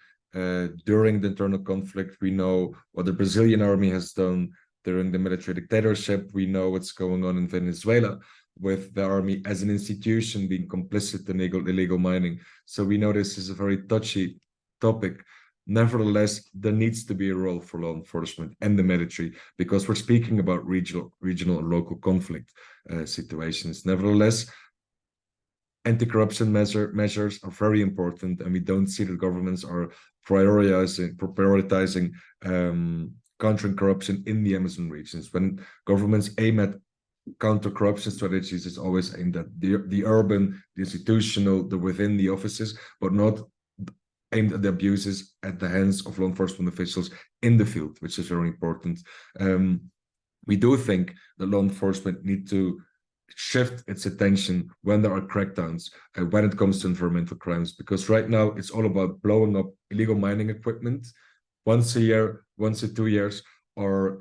during the internal conflict. We know what the Brazilian army has done during the military dictatorship. We know what's going on in Venezuela with the army as an institution being complicit in illegal mining. So we know this is a very touchy topic. Nevertheless, there needs to be a role for law enforcement and the military, because we're speaking about regional and local conflict situations. Nevertheless, anti-corruption measures are very important, and we don't see that governments are prioritizing countering corruption in the Amazon regions. When governments aim at counter-corruption strategies, it's always aimed at the urban, the institutional, the within the offices, but not aimed at the abuses at the hands of law enforcement officials in the field, which is very important. We do think that law enforcement need to shift its attention when there are crackdowns, when it comes to environmental crimes, because right now it's all about blowing up illegal mining equipment once a year, once in 2 years, or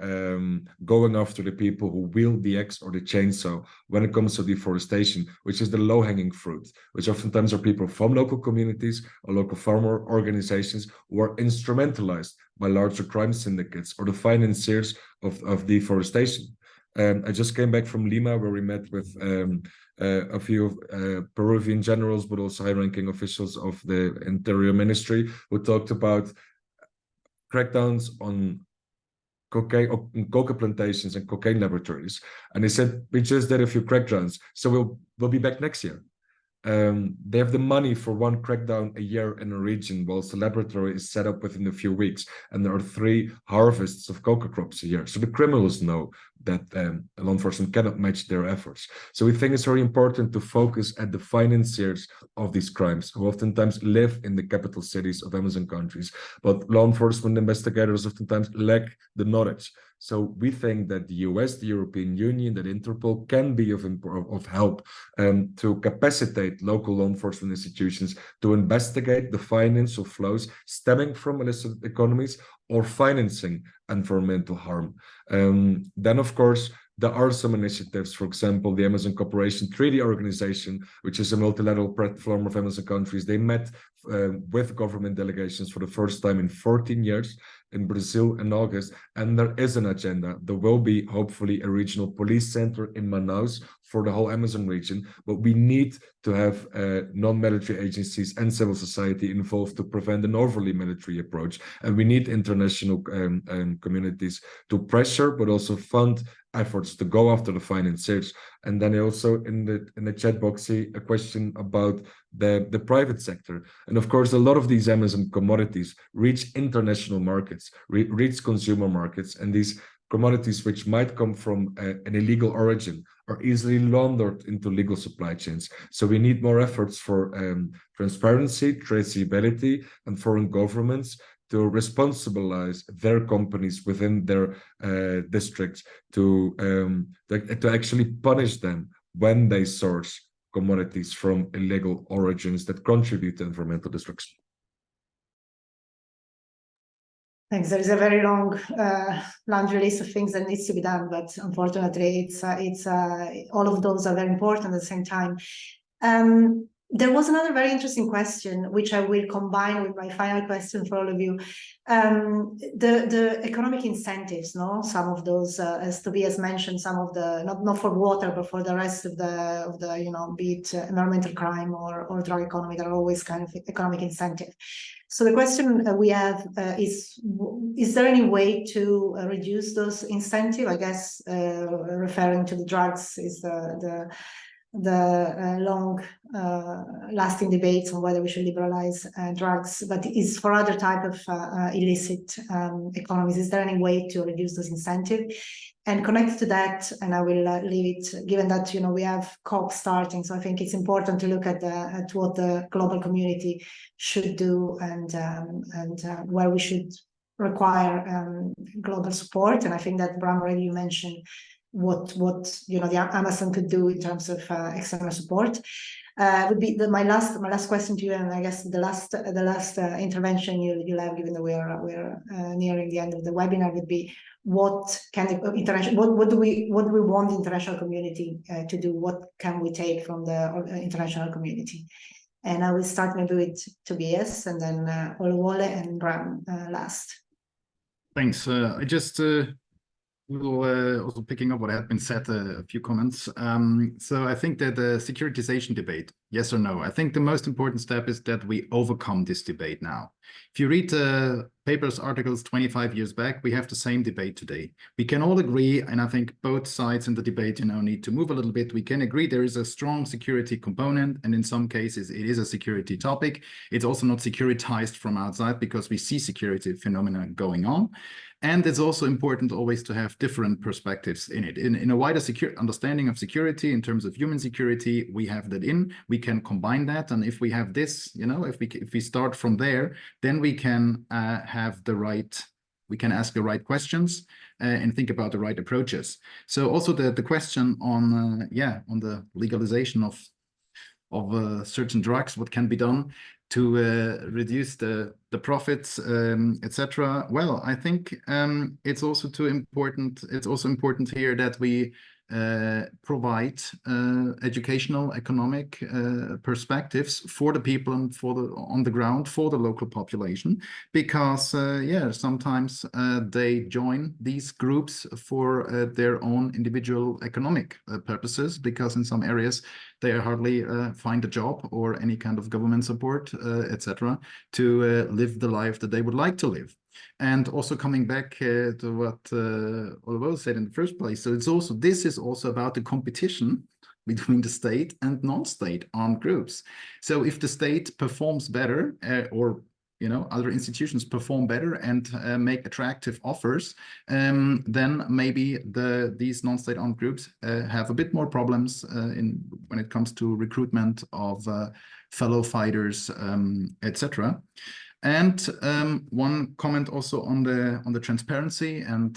going after the people who wield the axe or the chainsaw when it comes to deforestation, which is the low-hanging fruit, which oftentimes are people from local communities or local farmer organizations who are instrumentalized by larger crime syndicates or the financiers of deforestation. I just came back from Lima, where we met with a few Peruvian generals, but also high-ranking officials of the Interior Ministry, who talked about crackdowns on coca plantations and cocaine laboratories. And they said, we just did a few crackdowns, so we'll be back next year. They have the money for one crackdown a year in a region, whilst the laboratory is set up within a few weeks, and there are 3 harvests of coca crops a year. So the criminals know that law enforcement cannot match their efforts. So we think it's very important to focus at the financiers of these crimes, who oftentimes live in the capital cities of Amazon countries, but law enforcement investigators oftentimes lack the knowledge. So we think that the US, the European Union, that Interpol can be of help to capacitate local law enforcement institutions to investigate the financial flows stemming from illicit economies or financing environmental harm. Then, of course, there are some initiatives, for example, the Amazon Cooperation Treaty Organization, which is a multilateral platform of Amazon countries. They met with government delegations for the first time in 14 years in Brazil in August, and there is an agenda. There will be hopefully a regional police center in Manaus for the whole Amazon region, but we need to have non-military agencies and civil society involved to prevent an overly military approach. And we need international communities to pressure, but also fund efforts to go after the financiers. And then also in the chat box see a question about the private sector. And of course, a lot of these Amazon commodities reach international markets, reach consumer markets, and these commodities which might come from an illegal origin are easily laundered into legal supply chains. So we need more efforts for transparency, traceability, and foreign governments to responsibilize their companies within their districts to actually punish them when they source commodities from illegal origins that contribute to environmental destruction. Thanks. There is a very long laundry list of things that needs to be done, but unfortunately, it's all of those are very important at the same time. There was another very interesting question, which I will combine with my final question for all of you. The economic incentives, no? Some of those, as Tobias mentioned, some of the, not for water, but for the rest of the you know, be it environmental crime or drug economy, there are always kind of economic incentive. So the question we have is there any way to reduce those incentives? I guess referring to the drugs is long lasting debates on whether we should liberalize drugs, but is for other type of illicit economies. Is there any way to reduce those incentives? And connected to that, and I will leave it, given that we have COP starting, so I think it's important to look at what the global community should do and where we should require global support. And I think that Bram already mentioned what the Amazon could do in terms of external support. Would be my last question to you, and I guess the last intervention you'll have, given that we're nearing the end of the webinar, would be what can the what do we want the international community to do? What can we take from the international community? And I will start maybe with Tobias, and then Oluwole and Bram last. Thanks. I just also picking up what had been said, a few comments. So I think that the securitization debate, yes or no, I think the most important step is that we overcome this debate now. If you read papers, articles 25 years back, we have the same debate today. We can all agree, and I think both sides in the debate need to move a little bit. We can agree there is a strong security component, and in some cases it is a security topic. It's also not securitized from outside because we see security phenomena going on. And it's also important always to have different perspectives in it. In a wider understanding of security in terms of human security, we have that in. We can combine that, and if we have this, if we start from there, then we can we can ask the right questions and think about the right approaches. So also the question on the legalization of certain drugs, what can be done to reduce the profits, etc. Well, I think it's also important here that we provide educational, economic perspectives for the people and on the ground, for the local population, because sometimes they join these groups for their own individual economic purposes, because in some areas they hardly find a job or any kind of government support, etc., to live the life that they would like to live. And also coming back to what Oluwole said in the first place, so this is also about the competition between the state and non-state armed groups. So if the state performs better, or other institutions perform better and make attractive offers, then maybe these non-state armed groups have a bit more problems when it comes to recruitment of fellow fighters, etc. And one comment also on the transparency and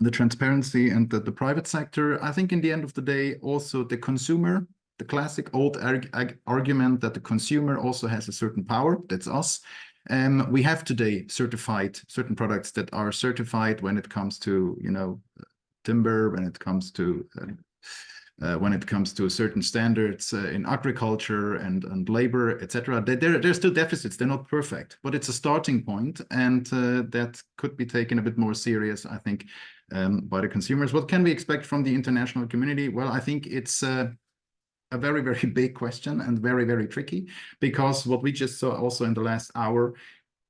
the transparency and the private sector. I think in the end of the day, also the consumer, the classic old argument that the consumer also has a certain power, that's us. We have today certified certain products that are certified when it comes to timber, when it comes to certain standards in agriculture and labor, etc. There's still deficits, they're not perfect, but it's a starting point, and that could be taken a bit more serious, I think, by the consumers. What can we expect from the international community? Well, I think it's a very, very big question and very, very tricky, because what we just saw also in the last hour,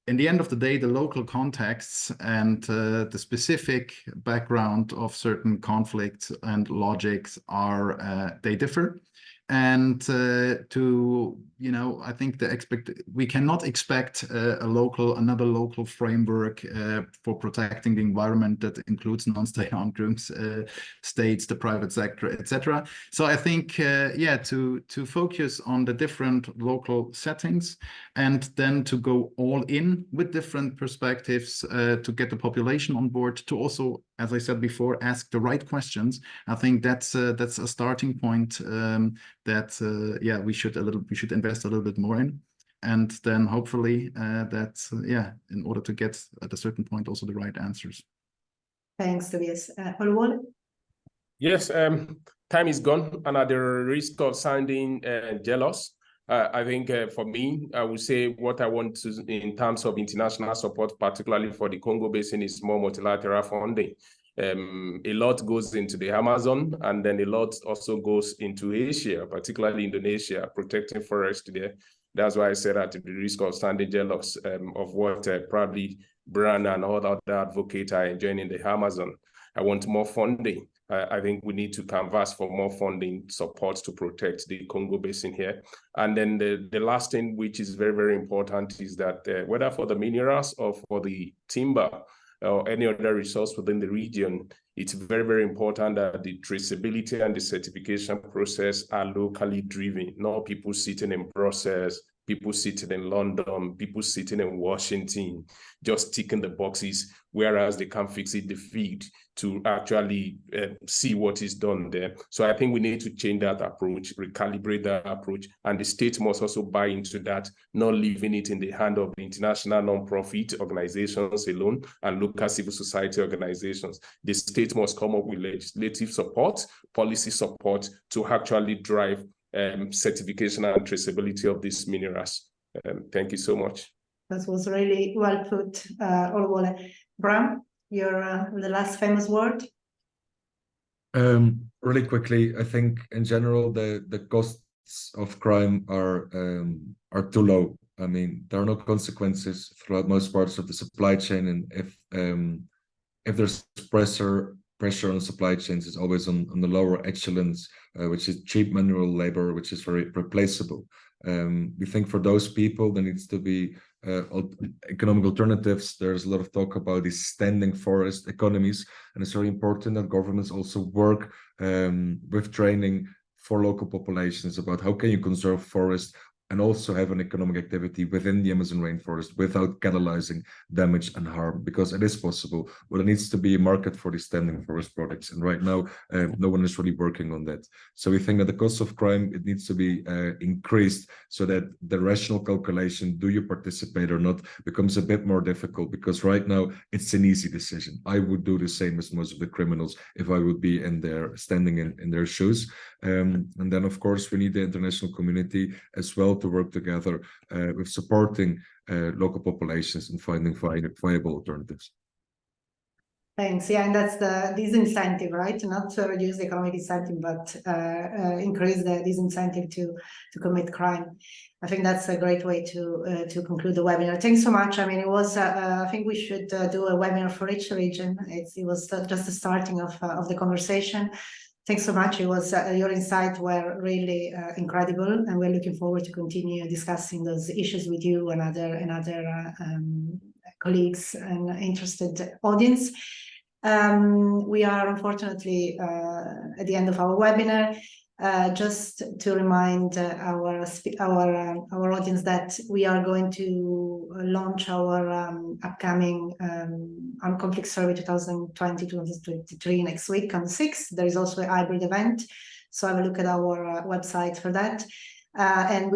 in the end of the day, the local contexts and the specific background of certain conflicts and logics they differ. And I think we cannot expect another local framework for protecting the environment that includes non-state armed groups, states, the private sector, etc. So I think, to focus on the different local settings, and then to go all in with different perspectives to get the population on board, to also, as I said before, ask the right questions. I think that's a starting point we should invest a little bit more in, and then hopefully in order to get at a certain point also the right answers. Thanks, Tobias. Oluwole? Yes, time is gone, and at the risk of sounding jealous, I think for me, I would say what I want to, in terms of international support, particularly for the Congo Basin, is more multilateral funding. A lot goes into the Amazon, and then a lot also goes into Asia, particularly Indonesia, protecting forest there. That's why I said at the risk of sounding jealous of what probably Bram and all other advocates are enjoying in the Amazon. I want more funding. I think we need to canvass for more funding support to protect the Congo Basin here. And then the last thing, which is very, very important, is that whether for the minerals or for the timber or any other resource within the region, it's very, very important that the traceability and the certification process are locally driven, not people sitting in Brussels, people sitting in London, people sitting in Washington, just ticking the boxes, whereas they can't fix it the feed to actually see what is done there. So I think we need to change that approach, recalibrate that approach, and the state must also buy into that, not leaving it in the hand of the international non-profit organizations alone and local civil society organizations. The state must come up with legislative support, policy support to actually drive certification and traceability of these minerals. Thank you so much. That was really well put, Oluwole. Bram, your the last famous word? Really quickly, I think in general the costs of crime are too low. I mean, there are no consequences throughout most parts of the supply chain, and if there's pressure on supply chains, is always on the lower echelons, which is cheap manual labor, which is very replaceable. We think for those people there needs to be economic alternatives. There's a lot of talk about these standing forest economies, and it's very important that governments also work with training for local populations about how can you conserve forests and also have an economic activity within the Amazon rainforest without catalyzing damage and harm, because it is possible, but there needs to be a market for these standing forest products, and right now no one is really working on that. So we think that the cost of crime, it needs to be increased so that the rational calculation, do you participate or not, becomes a bit more difficult, because right now it's an easy decision. I would do the same as most of the criminals if I would be in there standing in their shoes. And then of course we need the international community as well to work together with supporting local populations and finding viable alternatives. Thanks. Yeah, and that's the disincentive, right? Not to reduce the economic incentive, but increase the disincentive to commit crime. I think that's a great way to conclude the webinar. Thanks so much. I mean, it was. I think we should do a webinar for each region. It was just the starting of the conversation. Thanks so much. It was your insights were really incredible, and we're looking forward to continue discussing those issues with you and other colleagues and interested audience. We are unfortunately at the end of our webinar. Just to remind our audience that we are going to launch our upcoming Armed Conflict Survey 2020-2023 next week on 6th. There is also a hybrid event, so have a look at our website for that. And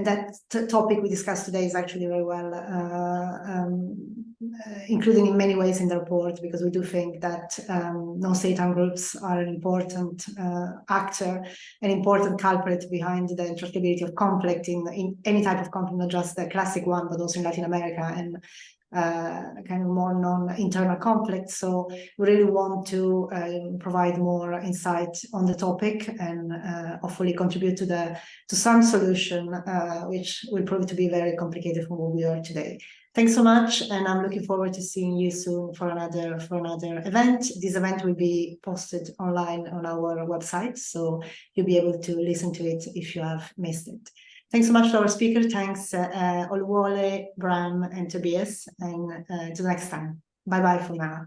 that topic we discussed today is actually very well including in many ways in the report, because we do think that non-state-armed groups are an important actor, an important culprit behind the intractability of conflict in any type of conflict, not just the classic one, but also in Latin America and kind of more non-internal conflict. So we really want to provide more insight on the topic and hopefully contribute to some solution, which will prove to be very complicated from what we are today. Thanks so much, and I'm looking forward to seeing you soon for another event. This event will be posted online on our website, so you'll be able to listen to it if you have missed it. Thanks so much to our speaker. Thanks, Oluwole, Bram, and Tobias, and to the next time. Bye-bye for now.